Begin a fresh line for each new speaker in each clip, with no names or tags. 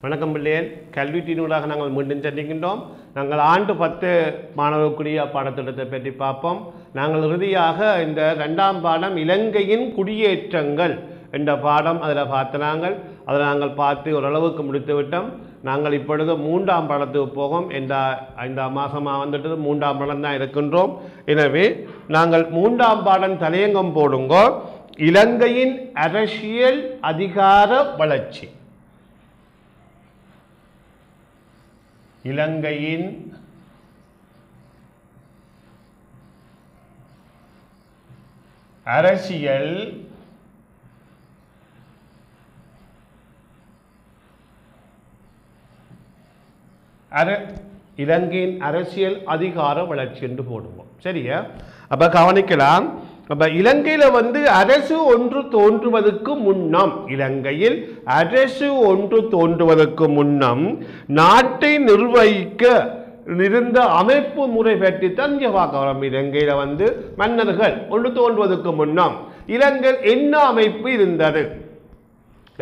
வணக்கம் பிள்ளைகள், கல்வி டிவியூடாக நாங்கள் மீண்டும் சந்திக்கின்றோம். நாங்கள் ஆண்டு 10 மாணவர்களுக்குரிய பாடத்திட்டத்தை பற்றி பார்ப்போம். நாங்கள் இறுதியாக இந்த 2ஆம் பாடம் இலங்கையின் குடியேற்றங்கள் என்ற பாடம் அதில் பார்த்து நாங்கள் பார்த்து ஓரளவுக்கு முடித்து விட்டோம். நாங்கள் இப்பொழுது 3ஆம் பாடத்துக்கு போவோம். இந்த மாதமாக வந்துட்டு 3ஆம் பாடம் தான் இருக்கின்றோம். எனவே நாங்கள் 3ஆம் பாடம் தலையங்கம் போடுங்கோ. இலங்கையின் அரசியல் அதிகார வளர்ச்சி. இலங்கையின் அரசியல் இலங்கையின் அரசியல் அதிகார வளர்ச்சி என்று போடுவோம். சரியா? அப்ப கவனிக்கலாம். அப்ப இலங்கையில் அரசு ஒன்று தோன்றுவதற்கு முன்னம், இலங்கையில் அரசு ஒன்று தோன்றுவதற்கு முன்னம் நாட்டை நிர்வகிக்க இருந்த அமைப்பு முறை பற்றித்தான் இங்கே பார்க்கிறோம். இலங்கையில் மன்னர்கள் ஒன்று தோன்றுவதற்கு முன்னம் இலங்கை என்ன அமைப்பு இருந்தது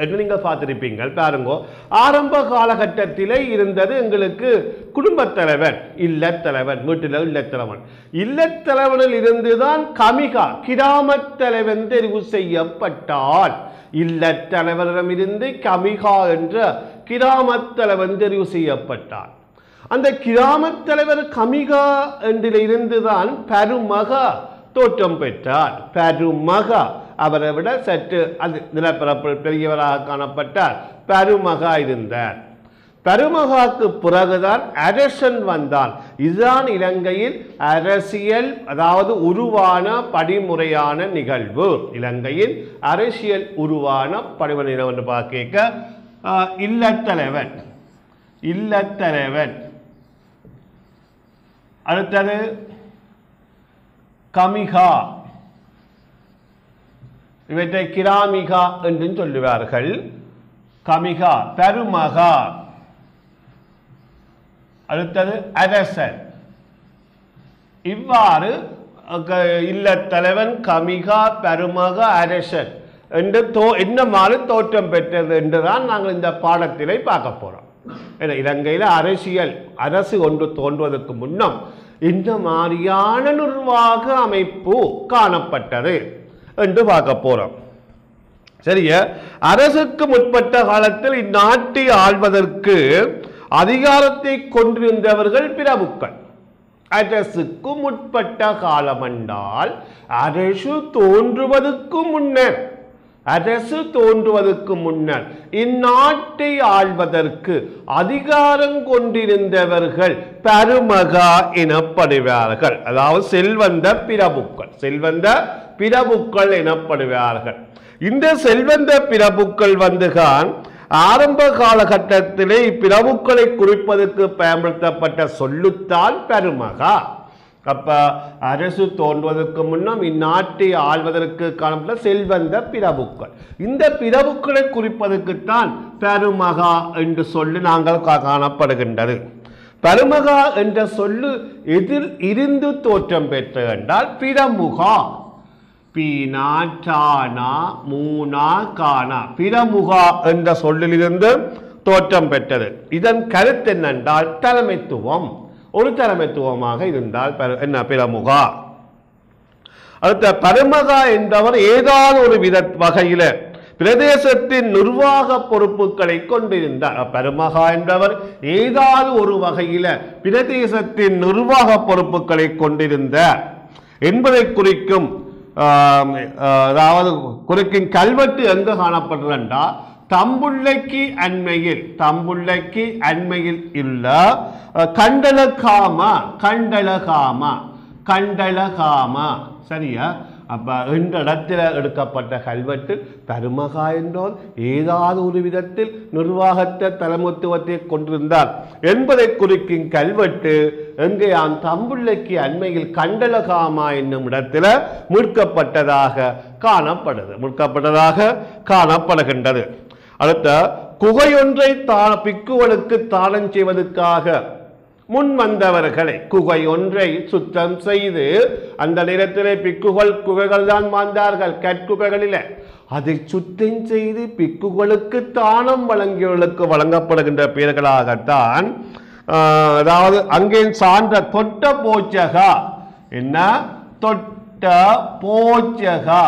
என்று நீங்கள் பார்த்திருப்பீங்கள். பாருங்க, ஆரம்ப காலகட்டத்திலே இருந்தது எங்களுக்கு குடும்பத் தலைவன், இல்லத்தலைவன், வீட்டில் இல்லத்தலைவன். இல்லத்தலைவனில் இருந்துதான் கமிகா கிராமத் தலைவன் தெரிவு செய்யப்பட்டால், இல்லத்தலைவரிடமிருந்து கமிகா என்ற கிராமத் தலைவன் தெரிவு செய்யப்பட்டார். அந்த கிராமத் தலைவர் கமிகா என்றில் இருந்துதான் பருமகா தோற்றம் பெற்றார். பருமகா அவரை விட சற்று நிலப்பரப்பில் பெரியவராக காணப்பட்டார். பருமகா இருந்தார். பருமகாக்கு பிறகுதான் அரசன் வந்தான். இதுதான் இலங்கையில் அரசியல், அதாவது உருவான படிமுறையான நிகழ்வு. இலங்கையில் அரசியல் உருவான படிமுறை என்று பார்க்க இல்லத்தலைவன், இல்லத்தலைவன், அடுத்தது கமிகா, இவற்றை கிராமிகா என்று சொல்லுவார்கள். கமிகா, பருமகா, அடுத்தது அரசன். இவ்வாறு இல்லத்தலைவன், கமிகா, பருமகா, அரசன் என்று என்ன மாதிரி தோற்றம் பெற்றது என்றுதான் நாங்கள் இந்த பாடத்திலே பார்க்க போறோம். இலங்கையில் அரசியல் அரசு ஒன்று தோன்றுவதற்கு முன்னம் இந்த மாதிரியான நிர்வாக அமைப்பு காணப்பட்டது என்று பார்க்க போறோம். சரியா? அரசுக்கு முற்பட்ட காலத்தில் இந்நாட்டை ஆள்வதற்கு அதிகாரத்தை கொண்டிருந்தவர்கள் பிரபுக்கள். அரசுக்கு முற்பட்ட காலம் என்றால் அரசு தோன்றுவதற்கு முன்னர், அரசு தோன்றுவதற்கு முன்னர் இந்நாட்டை ஆள்வதற்கு அதிகாரம் கொண்டிருந்தவர்கள் பருமகா எனப்படுவார்கள். அதாவது செல்வந்த பிரபுக்கள், செல்வந்த பிரபுக்கள் எனப்படுவார்கள். இந்த செல்வந்த பிரபுக்கள் வந்துதான் ஆரம்ப காலகட்டத்திலே இப்பிரபுக்களை குறிப்பதற்கு பயன்படுத்தப்பட்ட சொல்லுத்தான் பருமகா. அப்ப அரசு தோன்றுவதற்கு முன்னம் இந்நாட்டை ஆள்வதற்கு காணப்பட்ட செல்வந்த பிரபுக்கள், இந்த பிரபுக்களை குறிப்பதற்குத்தான் பருமகா என்று சொல்லி நாங்கள் காணப்படுகின்றது. பருமகா என்ற சொல்லு எதில் இருந்து தோற்றம் பெற்ற என்றால் பிரமுகா, பீனா, டானா, மூனா, கானா, பிரமுகா என்ற சொல்லிலிருந்து தோற்றம் பெற்றது. இதன் கருத்து என்னென்றால் தலைமைத்துவம், ஒரு தலைமைத்துவமாக இருந்தால் என்ன பிரமுகா. அடுத்த பருமகா என்பவர் ஏதாவது ஒரு வகையில பிரதேசத்தின் நிர்வாக பொறுப்புகளை கொண்டிருந்தார். பருமகா என்பவர் ஏதாவது ஒரு வகையில பிரதேசத்தின் நிர்வாக பொறுப்புகளை கொண்டிருந்தார் என்பதை குறிக்கும். அதாவது குறிக்கும் கல்வெட்டு எங்கு காணப்படுறா, தம்புள்ளைக்கு அண்மையில், தம்புள்ளைக்கு அண்மையில் உள்ள கண்டலகாமா, கண்டலகாமா, கண்டலகாமா. சரியா? அப்ப இந்த இடத்துல எடுக்கப்பட்ட கல்வெட்டு பருமகா என்றோர் ஏதாவது ஒரு விதத்தில் நிர்வாகத்தை தலைமைத்துவத்தை கொண்டிருந்தார் என்பதை குறிக்கும் கல்வெட்டு எங்கேயாம் தம்புள்ளைக்கு அண்மையில் கண்டலகாமா என்னும் இடத்துல மீட்கப்பட்டதாக காணப்படுகின்றது. அடுத்த குகையொன்றை பிக்குவனுக்கு தானம் செய்வதற்காக முன் வந்தவர்களை குகை ஒன்றை சுத்தம் செய்து அந்த நேரத்திலே பிக்குகள் குகைகள் தான் வாழ்ந்தார்கள், கற்குகைகளில் அதை சுத்தம் செய்து பிக்குகளுக்கு தானம் வழங்கியவர்களுக்கு வழங்கப்படுகின்ற பெயர்களாகத்தான் அதாவது அங்கே சான்ற தொட்ட போச்சகா என்ன தொட்ட போச்சகா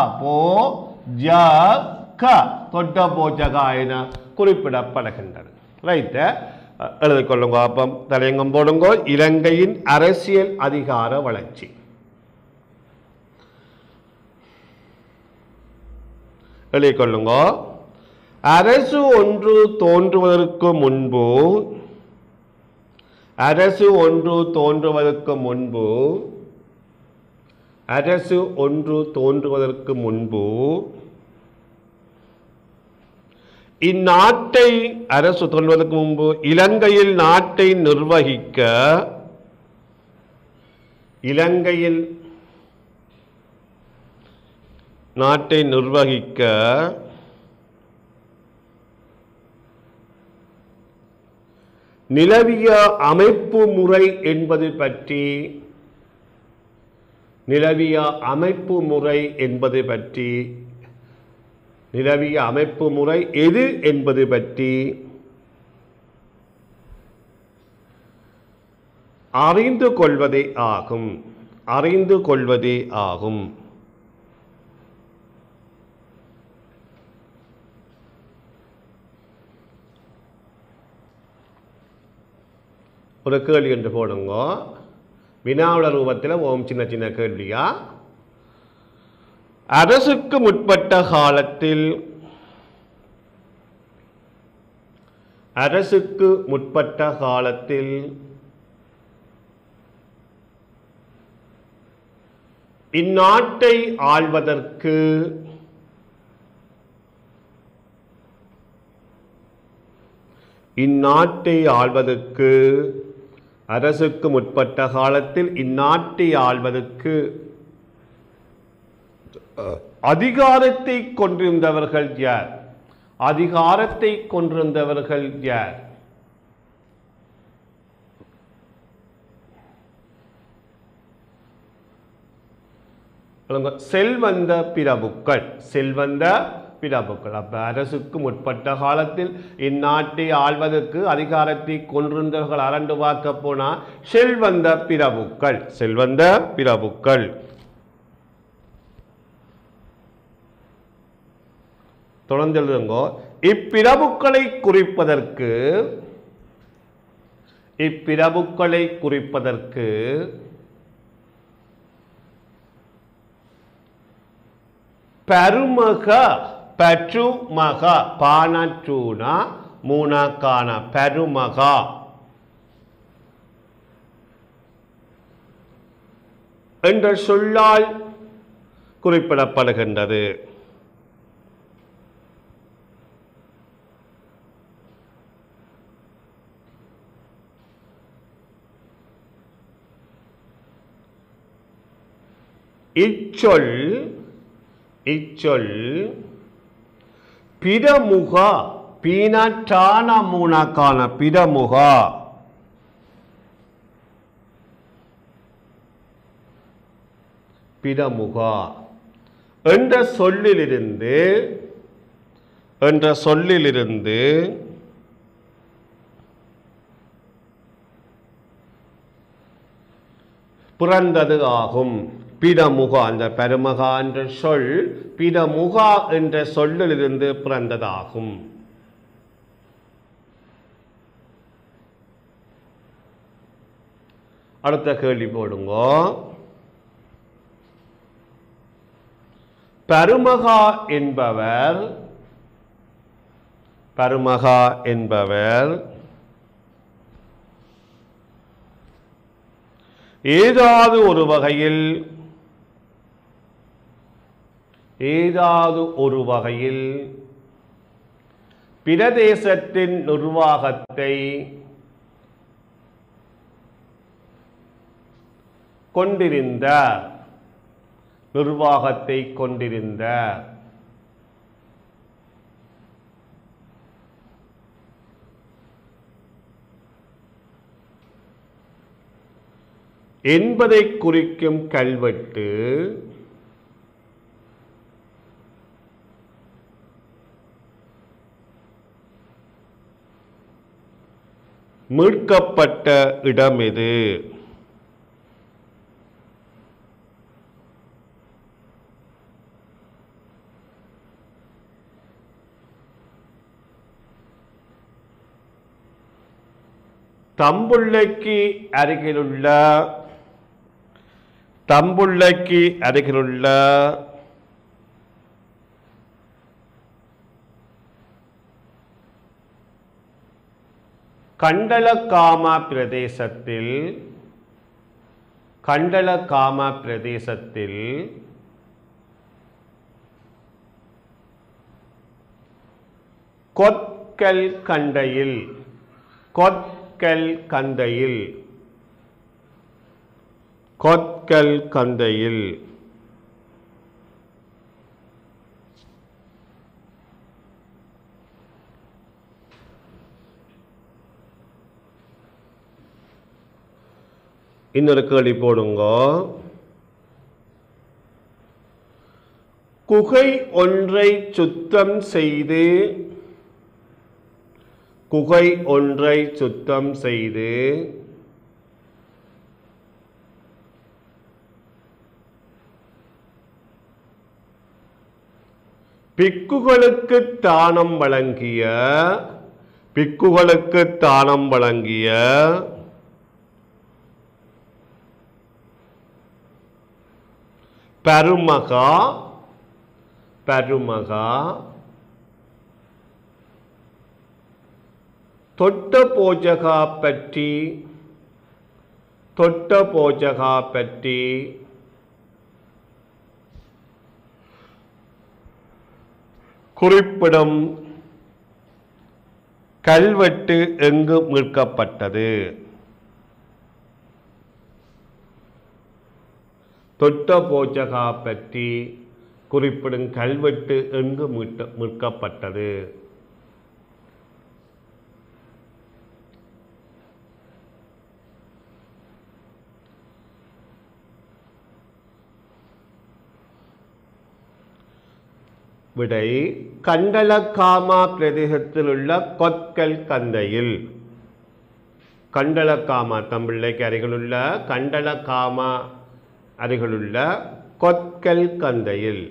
தொட்ட போச்சகா என குறிப்பிடப்படுகின்றது. ரைட், எழுதிக்கொள்ளுங்க. அப்பம் தலையங்கம் போடுங்க. இலங்கையின் அரசியல் அதிகார வளர்ச்சி. எழுதிக்கொள்ளுங்க. அரசு ஒன்று தோன்றுவதற்கு முன்பு அரசு ஒன்று தோன்றுவதற்கு முன்பு இந்நாட்டை அரசு தோன்றுவதற்கு முன்பு இலங்கையில் நாட்டை நிர்வகிக்க நிலவிய அமைப்பு முறை என்பது பற்றி நிலவிய அமைப்பு முறை எது என்பது பற்றி அறிந்து கொள்வதே ஆகும். ஒரு கேள்வி என்று போடுங்க. வினாவுல ரூபத்தில் ஓம் சின்ன சின்ன கேள்வியா. அரசுக்கு முற்பட்ட காலத்தில் இந்நாட்டை ஆள்வதற்கு அரசுக்கு முற்பட்ட காலத்தில் இந்நாட்டை ஆள்வதற்கு அதிகாரத்தை கொண்டிருந்தவர்கள் யார்? செல்வந்த பிரபுக்கள். அப்ப அரசுக்கு முற்பட்ட காலத்தில் இந்நாட்டை ஆள்வதற்கு அதிகாரத்தை கொண்டிருந்தவர்கள் அரண்டு பார்க்க போனா செல்வந்த பிரபுக்கள். தொடர்ந்து எழுதுங்க. இப்பிரபுக்களை குறிப்பதற்கு பருமக பானற்றூனா மூனாக்கான பருமகா என்ற சொல்லால் குறிப்பிடப்படுகின்றது. இச்சொல் பிரமுகா பீனற்றான மூனாக்கான பிரமுகா என்ற சொல்லிலிருந்து பிறந்தது ஆகும். பிரமுகா, அந்த பருமகா என்ற சொல் பிரமுகா என்ற சொல்லிலிருந்து பிறந்ததாகும். அடுத்த கேள்வி போடுங்க. பருமகா என்பவர் ஏதாவது ஒரு வகையில் பிரதேசத்தின் நிர்வாகத்தை கொண்டிருந்தார். என்பதை குறிக்கும் கல்வெட்டு மீட்கப்பட்ட இடம் எது? தம்புள்ளைக்கு அருகிலுள்ள கண்டலகாமா பிரதேசத்தில் கொத்கல் கந்தையில் இன்னொரு கேள்வி போடுங்க. குகை ஒன்றை சுத்தம் செய்து பிக்குகளுக்கு தானம் வழங்கிய பருமகா தொட்ட போஜகா பற்றி குறிப்பிடும் கல்வெட்டு எங்கு மீட்கப்பட்டது? தொட்ட போஜகா பற்றி குறிப்பிடும் கல்வெட்டு எங்கு மீட்கப்பட்டது? விடை கண்டலகாமா பிரதேசத்தில் உள்ள கொத்கல் கந்தையில். கண்டலகாமா தம்பிள்ளைக்கு அருகிலுள்ள கண்டலகாமா அருகிலுள்ள கொத்கல் கந்தையில்.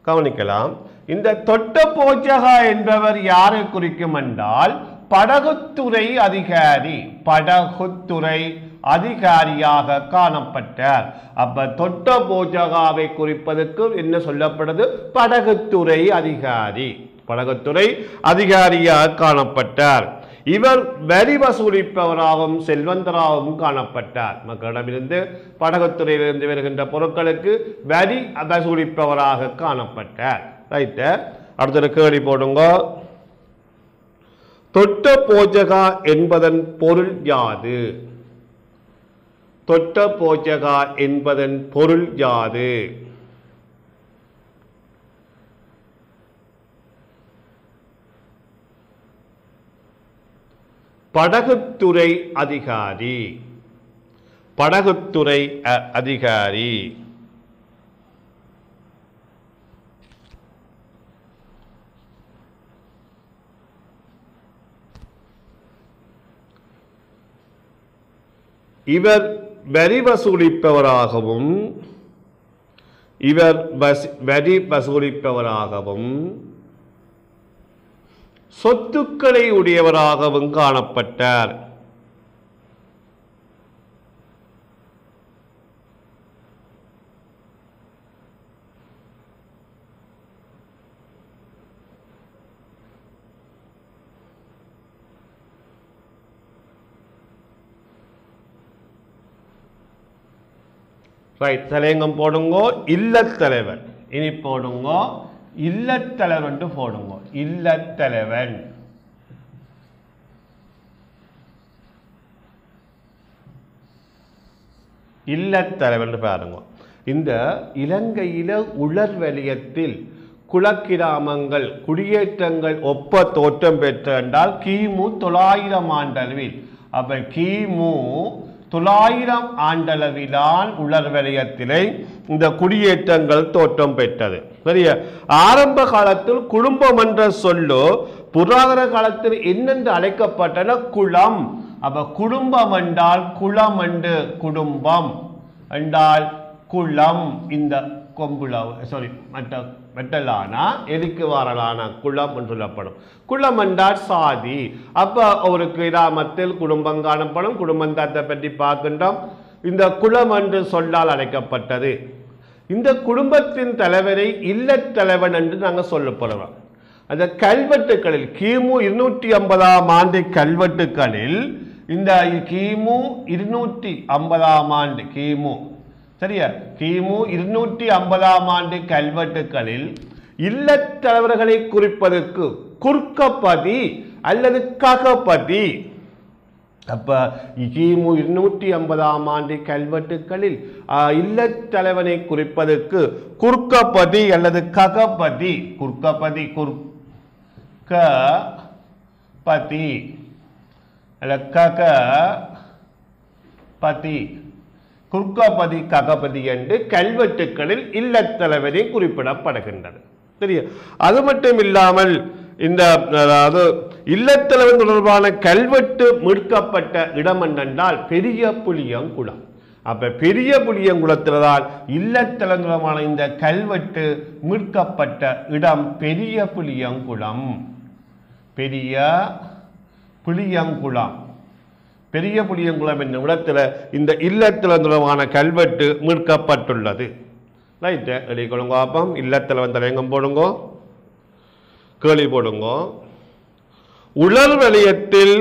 கவனிக்கலாம். இந்த தொட்ட போஜகா என்பவர் யாரை குறிக்கும் என்றால் படகுத்துறை அதிகாரியாக காணப்பட்டார். அப்ப தொட்ட போஜகாவை குறிப்பதற்கு என்ன சொல்லப்படுது? படகுத்துறை அதிகாரியாக காணப்பட்டார். இவர் வரி வசூலிப்பவராகவும் செல்வந்தராகவும் காணப்பட்டார். மக்களிடமிருந்து படகுத்துறையிலிருந்து வருகின்ற பொருட்களுக்கு வரி வசூலிப்பவராக காணப்பட்டார். ரைட்டு. அடுத்த கேள்வி போடுங்க. தொட்ட போஜகா என்பதன் பொருள் யாது? தொட்ட போஜகா என்பதன் பொருள் யாது? படகுத்துறை அதிகாரி. இவர் வரி வசூலிப்பவராகவும் சொத்துக்களை உடையவராகவும் காணப்பட்டார். ரைட். தலையங்கம் போடுங்க. இல்லத்தலைவர். இனி போடுங்க இல்லத்தலைவன் போடுங்க. இல்லத்தலைவன். இல்லத்தலைவன் பாருங்க. இந்த இலங்கையில உலர் வலயத்தில் குலக்கிராமங்கள் குடியேற்றங்கள் ஒப்ப தோற்றம் பெற்ற என்றால் கிமு 900 ஆண்டளவில். அப்ப கிமு 900 ஆண்டளவிலான் உலர் வலயத்திலே இந்த குடியேற்றங்கள் தோற்றம் பெற்றது. சரியா? ஆரம்ப காலத்தில் குடும்பம் என்ற சொல்லு புராதன காலத்தில் என்னென்று அழைக்கப்பட்டன? குலம். அப்ப குடும்பம் என்றால் குலம் என்று குடும்பம் என்றால் குலம். இந்த கொம்புல மெட்டலானா எதுக்கு வரலான குலம் என்று சொல்லப்படும். குலம் என்றால் சாதி. அப்ப ஒரு கிராமத்தில் குடும்பம் காணப்படும். குடும்பத்தை பற்றி பார்க்கின்றோம். இந்த குலம் என்று சொல்லால் அழைக்கப்பட்டது. இந்த குடும்பத்தின் தலைவரை இல்லத்தலைவன் என்று நாங்கள் சொல்லப்படுறோம். அந்த கல்வெட்டுக்களில் கிமு 250 ஆண்டு கல்வெட்டுக்களில் இந்த கிமு 250 ஆண்டு கிமு சரியா கிமு 250 ஆண்டு கல்வெட்டுக்களில் இல்லத்தலைவர்களை குறிப்பதற்கு குர்க்கபதி அல்லது ககபதி. அப்ப கிமு 250 ஆண்டு கல்வெட்டுக்களில் இல்லத்தலைவனை குறிப்பதற்கு குர்க்கபதி அல்லது ககபதி. குர்க்கபதி குர்க்கபதி அல்ல ககபதி குர்க்கபதி ககபதி என்று கல்வெட்டுக்களில் இல்லத்தலைவனை குறிப்பிடப்படுகின்றது. சரியா? அது மட்டும் இல்லாமல் இந்த இல்லத்தலைவன் தொடர்பான கல்வெட்டு மீட்கப்பட்ட இடம் என்றால் பெரிய புளியங்குளம். அப்ப பெரிய புளியங்குளத்தில்தான் இல்லத்தலைவன இந்த கல்வெட்டு மீட்கப்பட்ட இடம் பெரிய புளியங்குளம். பெரிய புளியங்குளம் பெரிய புளியங்குளம் என்ற இடத்துல இந்த இல்லத்தலைவன கல்வெட்டு மீட்கப்பட்டுள்ளது. ரைட்டு எழுதிக்கொள்ளுங்க. அப்போ இல்லத்தலைவன் தலையங்கம் போடுங்க, கேள்வி போடுங்க. உலர் வலயத்தில்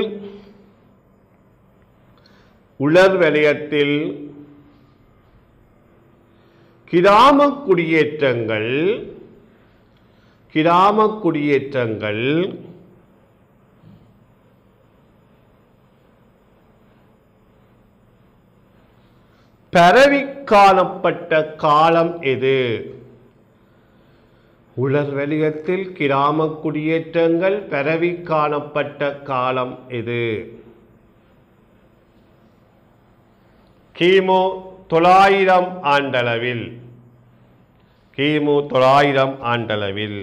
கிராம குடியேற்றங்கள் பரவி காணப்பட்ட காலம் எது? உலர் வலயத்தில் கிராம குடியேற்றங்கள் பரவி காணப்பட்ட காலம் எது? கிமு 900 ஆண்டளவில். கிமு 900 ஆண்டளவில்.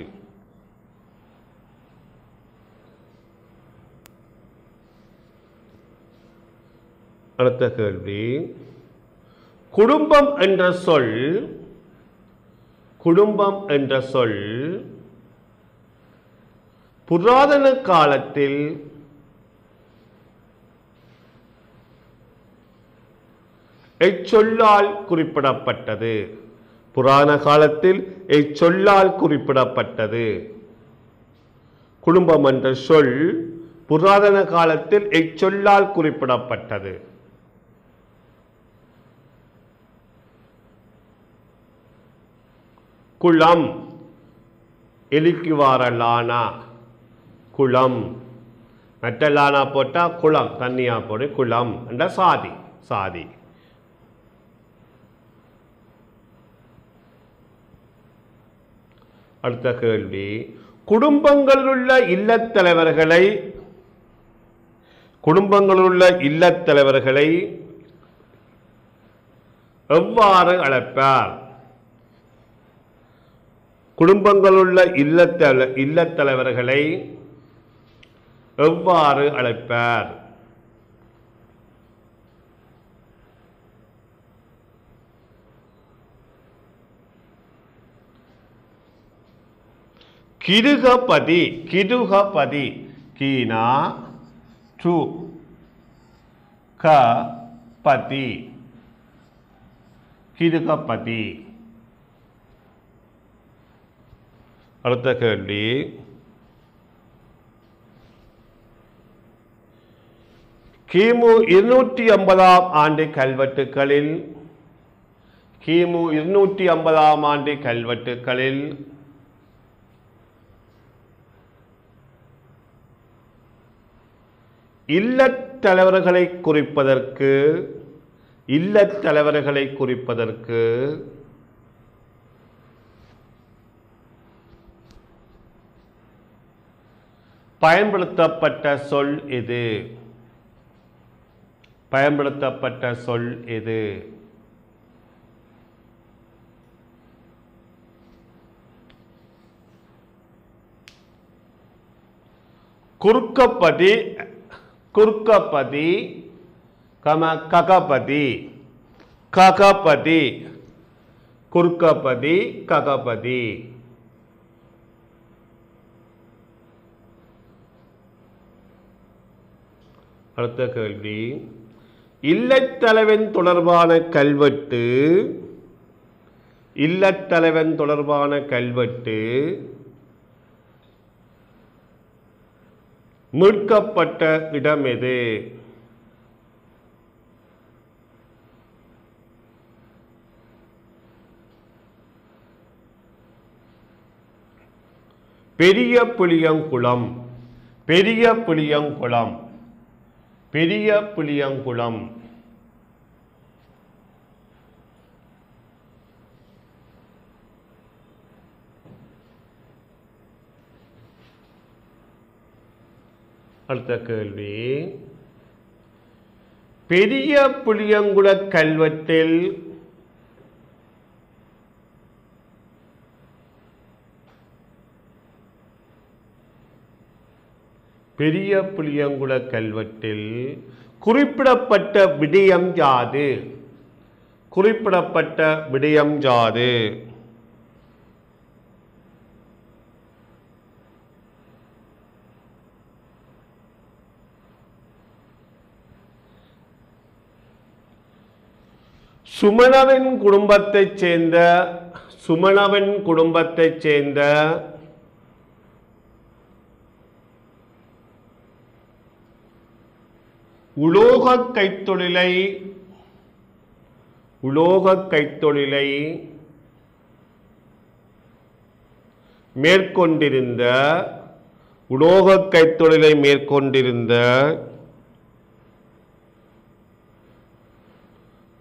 அடுத்த கேள்வி. குடும்பம் என்ற சொல் புராதன காலத்தில் எச்சொல்லால் குறிப்பிடப்பட்டது. புராண காலத்தில் எச்சொல்லால் குறிப்பிடப்பட்டது. குடும்பம் என்ற சொல் புராதன காலத்தில் எச்சொல்லால் குறிப்பிடப்பட்டது. குளம் எலிக்கு வார லானா குளம். மற்ற லானா போட்டா குளம், தண்ணியா போடு குளம் என்ற சாதி. சாதி. அடுத்த கேள்வி. குடும்பங்களில் உள்ள இல்லத்தலைவர்களை எவ்வாறு அழைப்பார்? குடும்பங்களுள்ள இல்லத்தலைவர்களை எவ்வாறு அழைப்பார்? கிடுகபதி. கிடுகபதி. கீனா டு க பதி. கிடுகபதி. அடுத்த கேள்வி. கிமு 250 ஆண்டு கல்வெட்டுக்களில் கிமு 250 ஆண்டு கல்வெட்டுக்களில் இல்லத்தலைவர்களை குறிப்பதற்கு பயன்படுத்தப்பட்ட சொல் எது? பயன்படுத்தப்பட்ட சொல் எது? குறுக்கப்பதி, குறுக்கப்பதி, ககபதி, ககபதி, குறுக்கப்பதி, ககபதி. அடுத்த கேள்வி, இல்லத்தலைவன் தொடர்பான கல்வெட்டு, இல்லத்தலைவன் தொடர்பான கல்வெட்டு மீட்கப்பட்ட இடம் எது? பெரிய புளியங்குளம், பெரிய புளியங்குளம், பெரிய புளியங்குளம். அடுத்த கேள்வி, பெரிய புளியங்குள கல்வெட்டில் பெரிய புளியங்குள கல்வெட்டில் குறிப்பிடப்பட்ட விடயம் யாது? குறிப்பிடப்பட்ட விடயம் யாது? சுமணவின் குடும்பத்தைச் சேர்ந்த, சுமணவின் குடும்பத்தைச் சேர்ந்த உலோக கைத்தொழிலை, உலோக கைத்தொழிலை மேற்கொண்டிருந்த, உலோக கைத்தொழிலை மேற்கொண்டிருந்த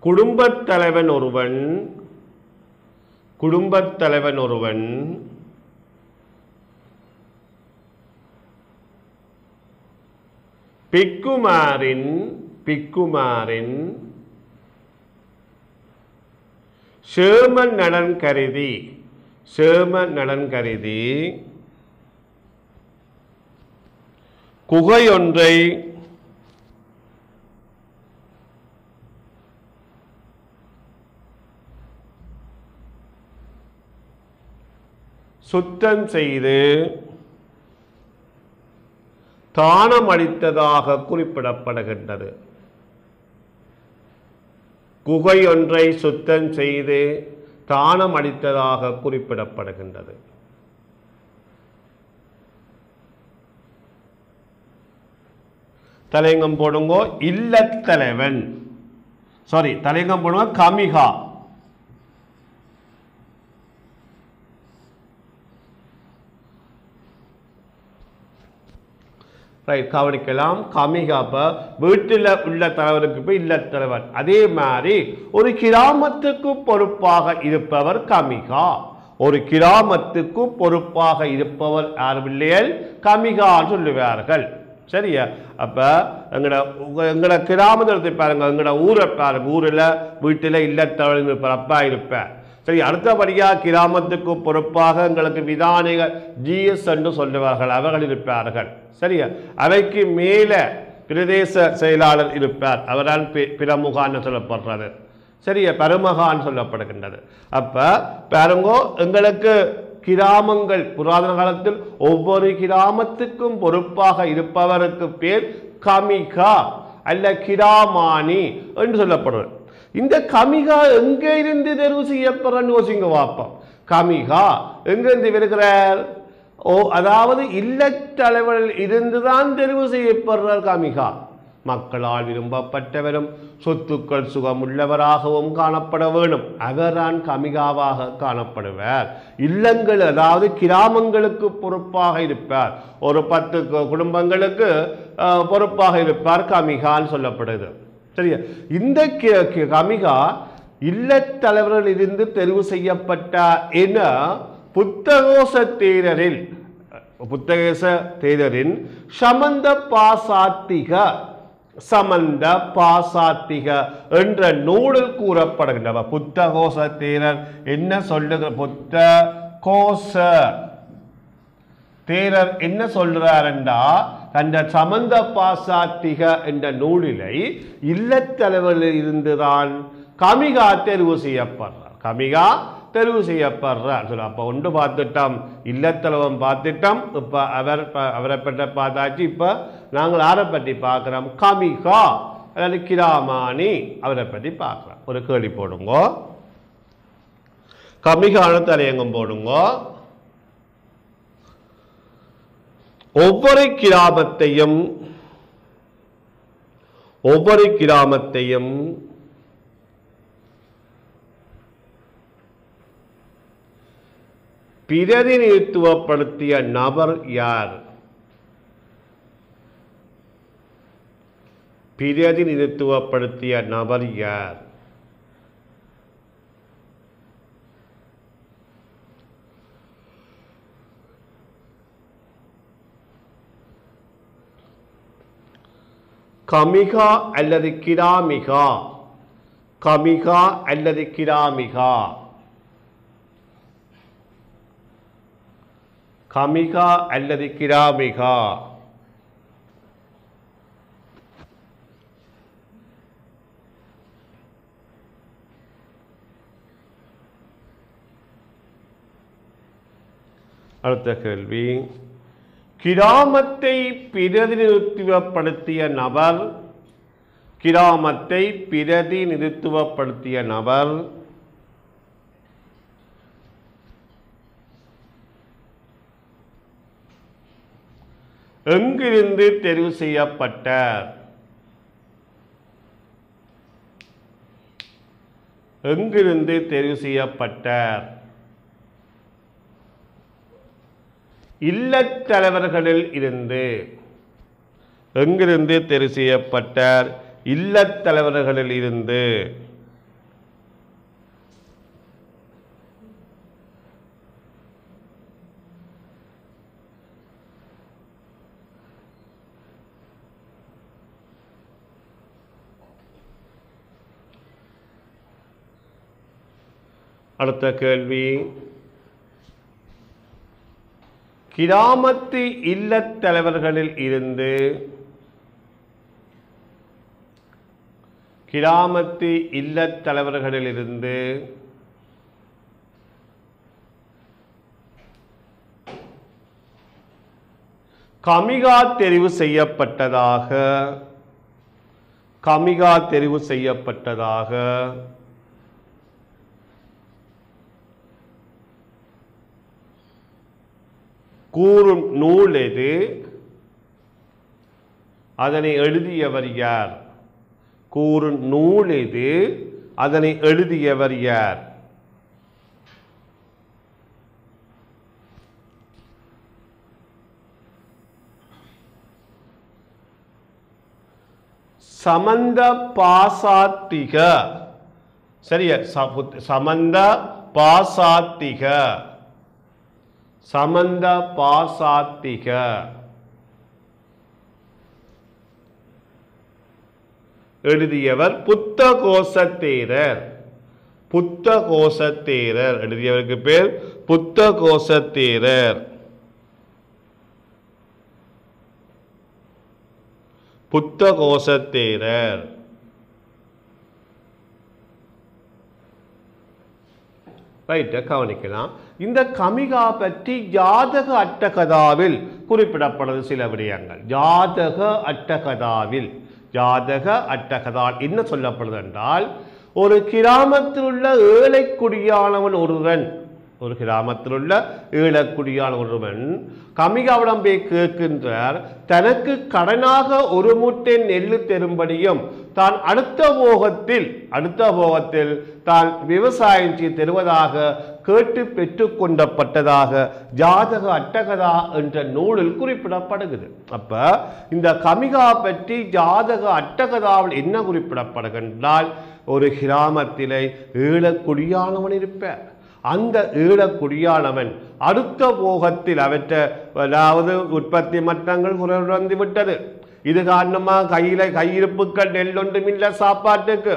குடும்பத் தலைவன் ஒருவன், குடும்பத் தலைவன் ஒருவன் பிக்குமாரின், பிக்குமாரின் சேம நலன் கருதி, சேம நலன் கருதி குகையொன்றை சுத்தம் செய்து தானம் அளித்ததாக குறிப்பிடப்படுகின்றது. குகையொன்றை சுத்தம் செய்து தானம் அளித்ததாக குறிப்பிடப்படுகின்றது. தலையங்கம் போடுங்கோ, இல்லத்தலைவன், சாரி தலையங்கம் போடுங்க, கமிகா. ரைட், கவனிக்கலாம். கமிகாப்ப வீட்டில் உள்ள தலைவருக்கு போய் இல்லத்தலைவர். அதே மாதிரி ஒரு கிராமத்துக்கு பொறுப்பாக இருப்பவர் கமிகா. ஒரு கிராமத்துக்கு பொறுப்பாக இருப்பவர் யார் பிள்ளைகள்? கமிகா சொல்லுவார்கள். சரியா? அப்ப எங்கட கிராமத்தை பாருங்க, எங்கட ஊரை பாருங்க, ஊரில் வீட்டில் இல்லத்தலைவர் இருப்பார், அப்பா இருப்பார். சரி, அடுத்தபடியா கிராமத்துக்கு பொறுப்பாக எங்களுக்கு விதானிகள் ஜிஎஸ் என்று சொல்லுவார்கள், அவர்கள் இருப்பார்கள். சரியா? அவைக்கு மேல பிரதேச செயலாளர் இருப்பார், அவரால் பிரமுகான்னு சொல்லப்படுறது. சரியா? பரமகான் சொல்லப்படுகின்றது. அப்ப பாருங்கோ, எங்களுக்கு கிராமங்கள் புராதன காலத்தில் ஒவ்வொரு கிராமத்துக்கும் பொறுப்பாக இருப்பவருக்கு பேர் கமிகா அல்ல கிராமானி என்று சொல்லப்படுறது. இந்த கமிகா எங்கே இருந்து தெரிவு செய்யப்படுறன்னு யோசிங்க பார்ப்போம். கமிகா எங்கிருந்து வருகிறார்? அதாவது இல்லத்தலைவரில் இருந்துதான் தெரிவு செய்யப்படுறார் கமிகா. மக்களால் விரும்பப்பட்டவரும் சொத்துக்கள் சுகமுள்ளவராகவும் காணப்பட வேண்டும். அவர்தான் கமிகாவாக காணப்படுவார். இல்லங்கள் அதாவது கிராமங்களுக்கு பொறுப்பாக இருப்பார். ஒரு 10 குடும்பங்களுக்கு பொறுப்பாக இருப்பார், கமிகான்னு சொல்லப்படுது. சரியா? இந்த கமிகா இல்லத்தலைவரில் இருந்து தெரிவு செய்யப்பட்டார் என புத்தகோச தேரரில் புத்தகேச தேரரின் சமந்த பாசாத்திக என்ற நூலில் கூறப்படுகின்றன. புத்தகோச தேரர் என்ன சொல்லுகிற புத்தகோச தேரர் என்ன சொல்றார் என்றா அந்த சமந்த பாசாத்திக என்ற நூலிலை இல்லத்தலைவரில் இருந்துதான் கமிகா தெரிவு செய்யப்படுறார். கமிகா தெரிவு செய்யப்படுறார். அப்போ ஒன்று பார்த்துட்டோம், இல்லத்தலைவன் பார்த்துட்டோம். இப்போ அவரை பற்றி பார்த்தாச்சு. இப்போ நாங்கள் யாரை பற்றி பார்க்குறோம்? கமிகா அல்லது கிராமானி அவரை பற்றி பார்க்குறோம். ஒரு கேள்வி போடுங்க. கமிகான தலையங்கம் போடுங்க. ஒவ்வொரு கிராமத்தையும் பிரதிநிதித்துவப்படுத்திய நபர் யார்? பிரதிநிதித்துவப்படுத்திய நபர் யார்? கமிகா அல்லது கிராமிகா? கமிகா அல்லது கிராமிகா? கமிகா அல்லது கிராமிகா? அடுத்த கேள்வி. கிராமத்தை பிரதிநிதித்துவப்படுத்திய நபர், கிராமத்தை பிரதிநிதித்துவப்படுத்திய நபர் எங்கிருந்து தெரிவு செய்யப்பட்டார்? எங்கிருந்து தெரிவு செய்யப்பட்டார்? இல்லத்தலைவர்களில் இருந்து. எங்கிருந்து தெரிவு செய்யப்பட்டார்? இல்லத்தலைவர்களில் இருந்து. அடுத்த கேள்வி. கிராமத்து இல்லத்தலைவர்களில் இருந்து, கிராமத்து இல்லத்தலைவர்களில் இருந்து கமிகா தெரிவு செய்யப்பட்டதாக, கமிகா தெரிவு செய்யப்பட்டதாக கூறும் நூல் எது? அதனை எழுதியவர் யார்? கூறும் நூல் எது? அதனை எழுதியவர் யார்? சமந்த பாசாத்திக. சரியா? சமந்த பாசாத்திக. சமந்த பாசாத்திக எழுதியவர் புத்தகோச தேரர். புத்தகோச தேரர் எழுதியவருக்கு பேர் புத்தகோச தேரர். புத்தகோச தேரர். ரைட்டை கவனிக்கலாம். இந்த கமிகா பற்றி ஜாதக அட்டகதாவில் குறிப்பிடப்படுறது சில விடயங்கள். ஜாதக அட்டகதாவில், ஜாதக அட்டகதால் என்ன சொல்லப்படுது என்றால், ஒரு கிராமத்தில் உள்ள ஏழைக்குடியானவன் ஒருவன், ஒரு கிராமத்தில் உள்ள ஏழைக்குடியான ஒருவன் கமிகாவிடம் போய் கேட்கின்றார், தனக்கு கடனாக ஒரு மூட்டை நெல் தரும்படியும் தான் அடுத்த போகத்தில் தான் விவசாயம் செய்து தருவதாக கேட்டு பெற்றுக்கொண்டப்பட்டதாக ஜாதக அட்டகதா என்ற நூலில் குறிப்பிடப்படுகிறது. அப்ப இந்த கமிகா பற்றி ஜாதக அட்டகதாவில் என்ன குறிப்பிடப்படுகின்றால், ஒரு கிராமத்திலே ஏழைக்குடியானவன் இருப்பார். அந்த ஈழக்குடியானவன் அடுத்த போகத்தில் அவற்றை அதாவது உற்பத்தி மட்டங்கள் குறைந்து விட்டது. இது காரணமாக கையிருப்புகள் நெல் ஒன்றுமில்லை சாப்பாட்டுக்கு.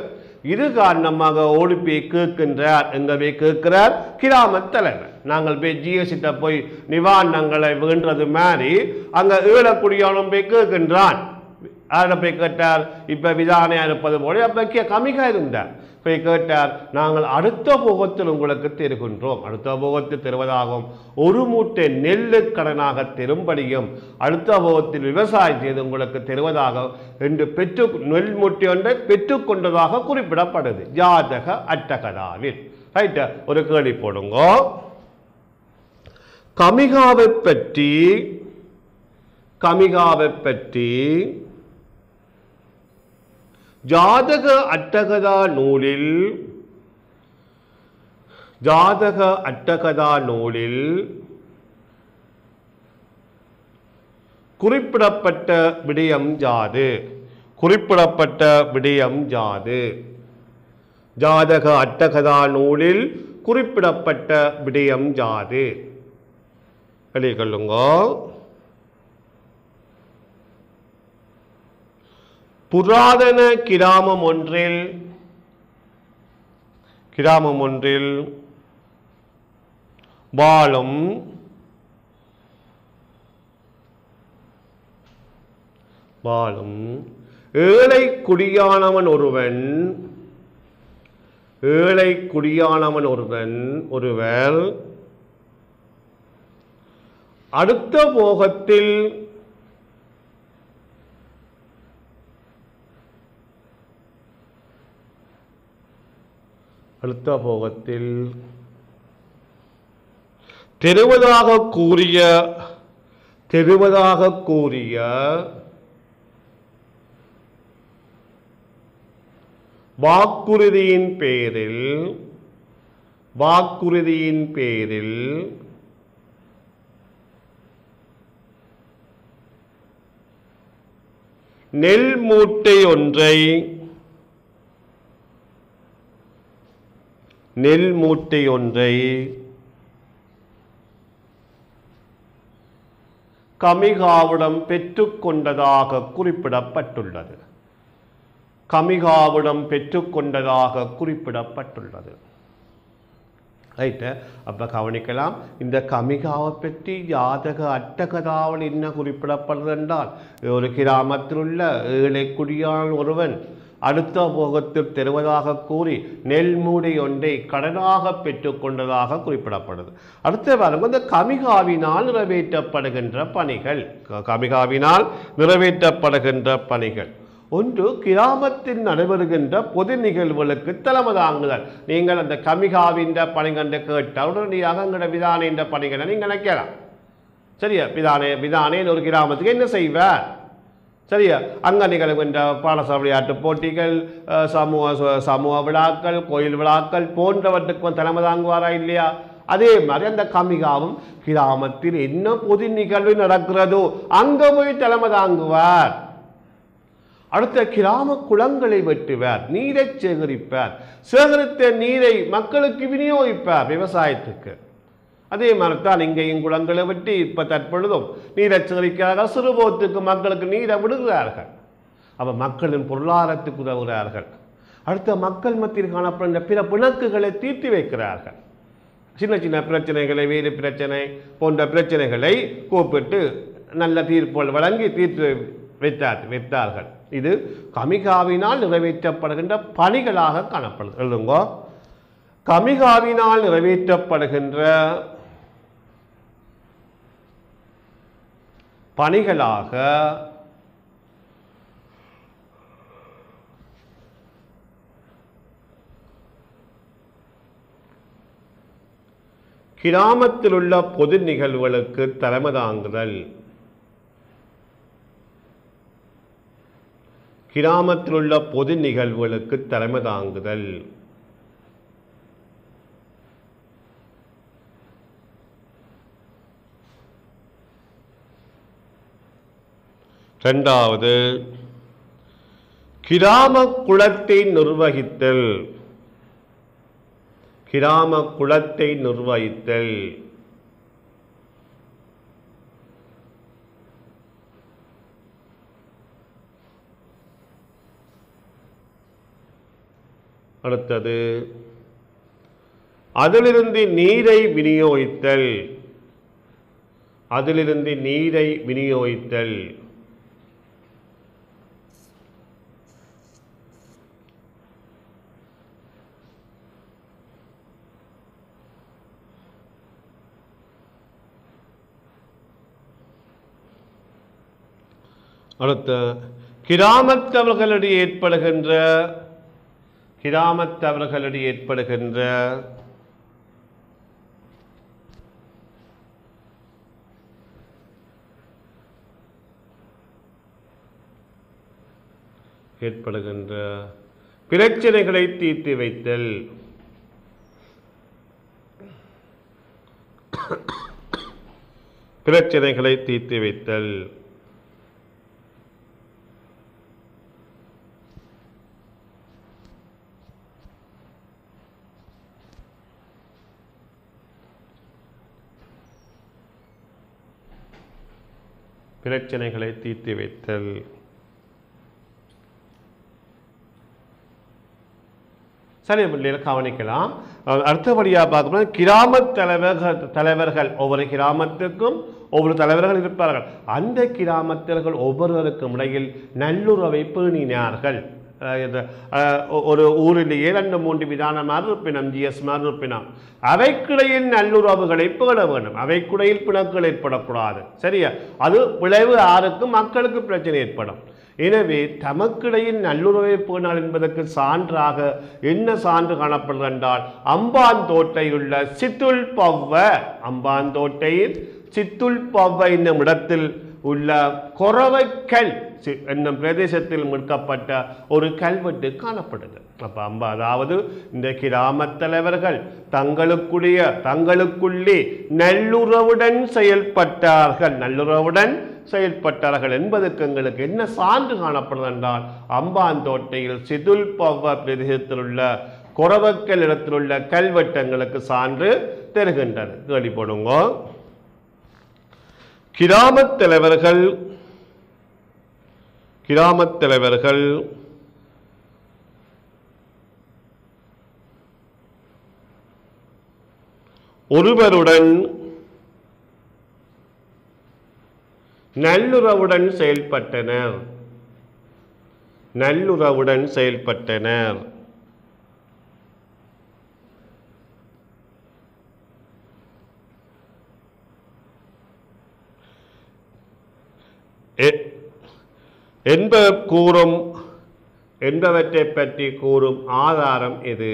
இது காரணமாக ஓடி போய் கேட்கின்றார். எங்க போய் கேட்கிறார்? கிராம தலைவர். நாங்கள் போய் ஜிஎஸ்கிட்ட போய் நிவாரணங்களை வேண்டது மாதிரி அங்க ஈழக்குடியானும் போய் கேட்கின்றான். அதை போய் கேட்டார். இப்ப விதானையா இருப்பது போல அப்ப கமிகா இருந்தார். போய் கேட்டார், நாங்கள் அடுத்த போகத்தில் உங்களுக்கு தருகின்றோம். அடுத்த போகத்தில் தருவதாகவும் ஒரு மூட்டை நெல்லு கடனாக தரும்படியும் அடுத்த போகத்தில் விவசாயம் செய்து உங்களுக்கு தருவதாக என்று நெல் மூட்டை ஒன்றை பெற்றுக்கொண்டதாக குறிப்பிடப்படுது ஜாதக அட்டகதாவில். ரைட்டா? ஒரு கேள்வி போடுங்க. கமிகாவை பற்றி ஜாதக அட்டகதா நூலில் குறிப்பிடப்பட்ட விடயம் யாது? ஜாதக அட்டகதா நூலில் குறிப்பிடப்பட்ட விடயம் யாது? சொல்லுங்க. புராதன கிராமம் ஒன்றில் வாழும் ஏழை குடியானவன் ஒருவர் அடுத்த போகத்தில் தெருவதாக கூறிய வாக்குறுதியின் பேரில் நெல் மூட்டை ஒன்றை கமிகாவிடம் பெற்றுக்கொண்டதாக குறிப்பிடப்பட்டுள்ளது. ரைட்டு? அப்போ கவனிக்கலாம். இந்த கமிகாவை பற்றி ஜாதக அட்டகதாவில் என்ன குறிப்பிடப்படுது என்றால், ஒரு கிராமத்தில் உள்ள ஏழை குடியான் ஒருவன் அடுத்த போகத்தில் தருவதாக கூறி நெல் மூடை ஒன்றை கடனாக பெற்றுக்கொண்டதாக குறிப்பிடப்படுது. அடுத்த பாருங்க, இந்த கமிகாவினால் நிறைவேற்றப்படுகின்ற பணிகள் ஒன்று, கிராமத்தில் நடைபெறுகின்ற பொது நிகழ்வுகளுக்கு தலைமை தாங்குதல். நீங்கள் அந்த கமிகாவின் பணிகண்ட கேட்டால் உடனடியாக எங்களோட விதானின்ற பணிகளை நீங்கள் நினைக்கலாம். சரியா? விதானே ஒரு கிராமத்துக்கு என்ன செய்வார்? சரியா? அங்கே நிகழ்கின்ற பாடசாலை விளையாட்டு போட்டிகள், சமூக விழாக்கள், கோயில் விழாக்கள் போன்றவற்றுக்கு தலைமை தாங்குவாரா இல்லையா? அதே மாதிரி அந்த கமிகாவும் கிராமத்தில் என்ன பொது நிகழ்வு நடக்கிறதோ அங்கே போய் தலைமை தாங்குவார். அடுத்த கிராம குளங்களை வெட்டுவார், நீரை சேகரிப்பார், சேகரித்த நீரை மக்களுக்கு விநியோகிப்பார் விவசாயத்துக்கு. அதே மாதிரி தான் இங்கேயும் குளங்களை வெட்டி இப்போ தற்பொழுதும் நீரை சேகரிக்கிறார்கள். சிறுபோத்துக்கு மக்களுக்கு நீரை விடுகிறார்கள். அப்போ மக்களின் பொருளாதாரத்துக்கு உதவுகிறார்கள். அடுத்த மக்கள் மத்தியில் காணப்படுகின்ற பிற பிணக்குகளை தீர்த்து வைக்கிறார்கள். சின்ன சின்ன பிரச்சனைகளை, வேறு பிரச்சனை போன்ற பிரச்சனைகளை கூப்பிட்டு நல்ல தீர்ப்புகள் வழங்கி தீர்த்து வைத்தார்கள். இது கமிகாவினால் நிறைவேற்றப்படுகின்ற பணிகளாக காணப்படுது. எழுதுங்க. கமிகாவினால் நிறைவேற்றப்படுகின்ற பணிகளாக கிராமத்தில் உள்ள பொது நிகழ்வுகளுக்கு தலைமை தாங்குதல். கிராமத்தில் உள்ள பொது நிகழ்வுகளுக்கு தலைமை தாங்குதல். இரண்டாவது, கிராம குளத்தை நிர்வகித்தல். கிராம குளத்தை நிர்வகித்தல். அடுத்தது அதிலிருந்து நீரை விநியோகித்தல். அதிலிருந்து நீரை விநியோகித்தல். அடுத்த கிராமத்தவர்களிடையே ஏற்படுகின்ற பிரச்சனைகளை தீர்த்து வைத்தல். பிரச்சனைகளை தீர்த்து வைத்தல். பிரச்சனைகளை தீர்த்து வைத்தல். சரி பிள்ளைகள் கவனிக்கலாம். அடுத்தபடியாக பார்க்கணும், கிராம தலைவர்கள் ஒவ்வொரு கிராமத்துக்கும் ஒவ்வொரு தலைவர்கள் இருப்பார்கள். அந்த கிராமத்தவர்கள் ஒவ்வொருவருக்கும் இடையில் நல்லுறவை பேணினார்கள். ஒரு ஊரிலேயே 2-3 விதானமாக இருப்பினம், ஜிஎஸ்மார் இருப்பினம். அவைக்கிடையில் நல்லுறவுகளை பேண வேண்டும். அவைக்கிடையில் பிணக்குகள் ஏற்படக்கூடாது. சரியா? அது விளைவு யாருக்கும் மக்களுக்கு பிரச்சனை ஏற்படும். எனவே தமக்கிடையில் நல்லுறவை பேணல் என்பதற்கு சான்றாக என்ன சான்று காணப்படுகிறது என்றால், அம்பாந்தோட்டையுள்ள சித்துல் பவ்வ, அம்பாந்தோட்டையில் சித்துல் பவ்வ என்னும் இடத்தில் உள்ள கொரவக்கல் என்னும் பிரதேசத்தில் மீட்கப்பட்ட ஒரு கல்வெட்டு காணப்படுது. அப்போ அதாவது இந்த கிராம தலைவர்கள் தங்களுக்குள்ளே நல்லுறவுடன் செயல்பட்டார்கள் என்பதற்கு எங்களுக்கு என்ன சான்று காணப்படுது என்றால், அம்பாந்தோட்டையில் சிதுல் பவ்வ பிரதேசத்தில் உள்ள கொரவக்கல் இடத்தில் உள்ள கல்வெட்டங்களுக்கு சான்று தருகின்றன. கேள்விப்படுங்க. கிராமத் தலைவர்கள் ஒருவருடன் நல்லுறவுடன் செயல்பட்டனர். என்பவற்றை பற்றி கூறும் ஆதாரம் எது?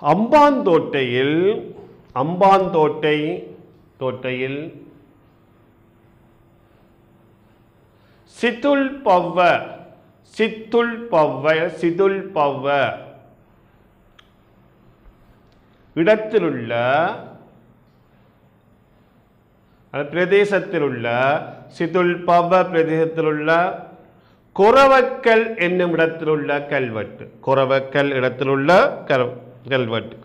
அம்பாந்தோட்டையில் சித்துல் பவ்வ இடத்திலுள்ள பிரதேசத்திலுள்ள சித்துல் பவ்வ பிரதேசத்திலுள்ள கொரவக்கல் என்னும் இடத்திலுள்ள கல்வெட்டு. கொரவக்கல் இடத்திலுள்ள கல்வெட்டு.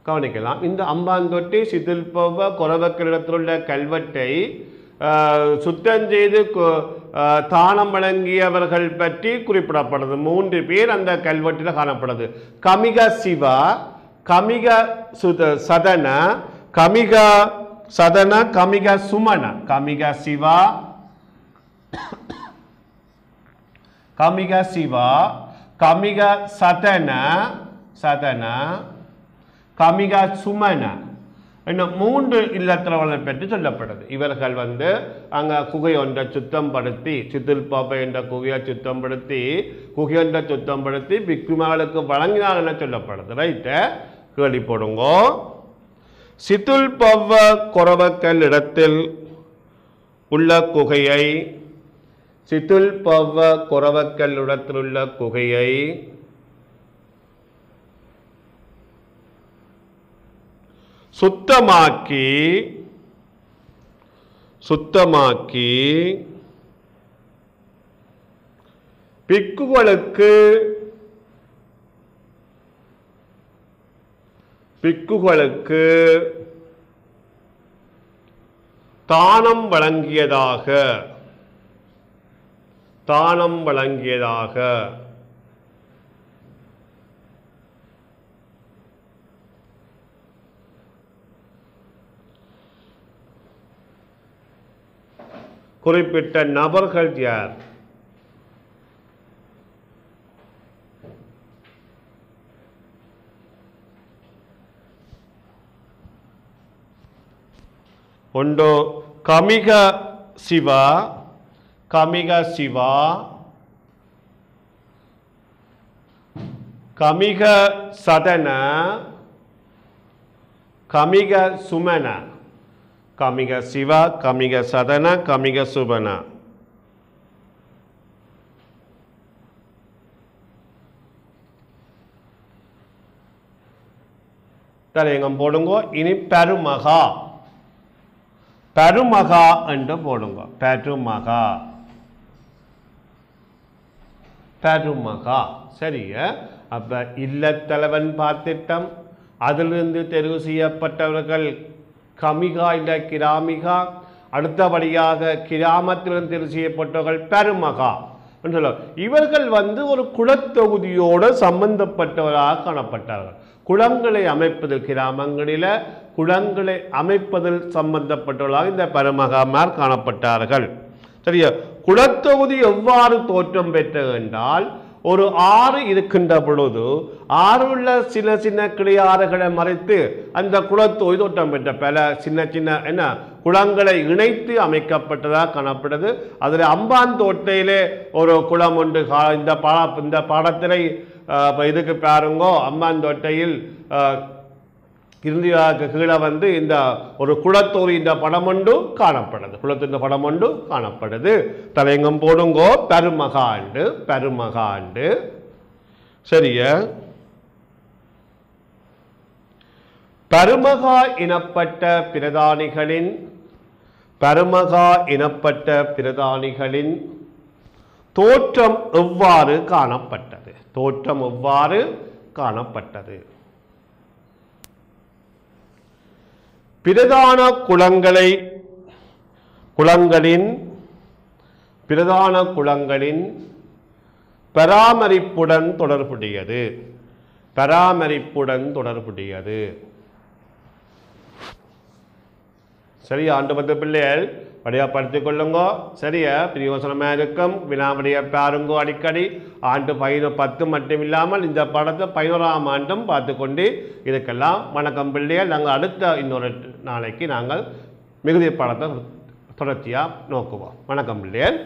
கவனிக்கலாம். இந்த அம்பாந்தோட்டை சித்துல் பவ்வ கொரவக்கல் இடத்திலுள்ள கல்வெட்டை சுத்தம் செய்து தானம் வழங்கியவர்கள் பற்றி குறிப்பிடப்படுது. 3 பேர் அந்த கல்வெட்டில் காணப்படுது. கமிக சிவா, கமிக சதன, கமிக சுமன. கமிக சிவா, கமிக சதன, கமிக சுமன இன்னும் 3 இல்லத்தரவர்களை பற்றி சொல்லப்படுது. இவர்கள் அங்கே குகை ஒன்றை சுத்தப்படுத்தி, சித்துல் பவ்வ என்ற குகையை சுத்தப்படுத்தி பிக்குமாளுக்கு வழங்கினார் என சொல்லப்படுது. ரைட்டு, கேள்வி போடுங்க. சித்துல் பவ்வ கொரவக்கல் இடத்தில் உள்ள குகையை சித்துல் பவ குரவக்கல்லுடத்திலுள்ள குகையை சுத்தமாக்கி பிக்குகளுக்கு தானம் வழங்கியதாக குறிப்பிட்ட நபர்கள் யார்? ஒன்று கமிக சிவா, கமிக சதன, கமிக சுமன. கமிக சிவா, கமிக சதன, கமிக சுபன. தலையங்கம் போடுங்க. இனி பெருமகா என்று போடுங்க. பெருமகா சரியா? அப்ப இல்லத்தலைவன் பார்த்திட்டம், அதிலிருந்து தெரிவு செய்யப்பட்டவர்கள் கமிகா இல்ல கிராமிகா, அடுத்தபடியாக கிராமத்திலிருந்து தெரிவு செய்யப்பட்டவர்கள் பெருமகா என்று சொல்ல. இவர்கள் ஒரு குலத்தொகுதியோடு சம்பந்தப்பட்டவராக காணப்பட்டார்கள். குளங்களை அமைப்பதில், கிராமங்களில் குளங்களை அமைப்பதில் சம்பந்தப்பட்டவர்களாக இந்த பெருமகாமார் காணப்பட்டார்கள். சரியா? குலத்தொகுதி எவ்வாறு தோற்றம் பெற்றது என்றால், ஒரு ஆறு இருக்கின்ற பொழுது ஆறுள்ள சின்ன சின்ன கிளையாறுகளை மறைத்து அந்த குளத்தொகுதி தோற்றம் பெற்ற பல சின்ன சின்ன குளங்களை இணைத்து அமைக்கப்பட்டதாக காணப்பட்டது. அதில் அம்பாந்தோட்டையிலே ஒரு குளம் ஒன்று இந்த பாடத்திலே இதுக்கு பாருங்கோ. அம்பாந்தோட்டையில் இறுதியாக கீழே இந்த ஒரு குளத்தொகுதி இந்த படம் ஒன்று காணப்படுது. குளத்தின் படம் ஒன்று காணப்படுது. தலையங்கம் போடுங்கோ. பெருமகாண்டு சரியா? பருமகா இனப்பட்ட பிரதானிகளின் தோற்றம் எவ்வாறு காணப்பட்டது? பிரதான குளங்களின் பராமரிப்புடன் தொடர்புடையது. சரியா? ஆண்டு 10 பிள்ளைகள் படியாப்படுத்திக் கொள்ளுங்க. சரியா? பிரயோசனமாக இருக்கும். வினாவடியை பாருங்கோ அடிக்கடி. ஆண்டு 10 மட்டும் இல்லாமல் இந்த படத்தை 11ஆம் ஆண்டும் பார்த்து கொண்டு இதுக்கெல்லாம் வணக்கம் பிள்ளைகள். நாங்கள் அடுத்த இன்னொரு நாளைக்கு நாங்கள் மிகுதி படத்தை தொடர்ச்சியாக நோக்குவோம். வணக்கம் பிள்ளைகள்.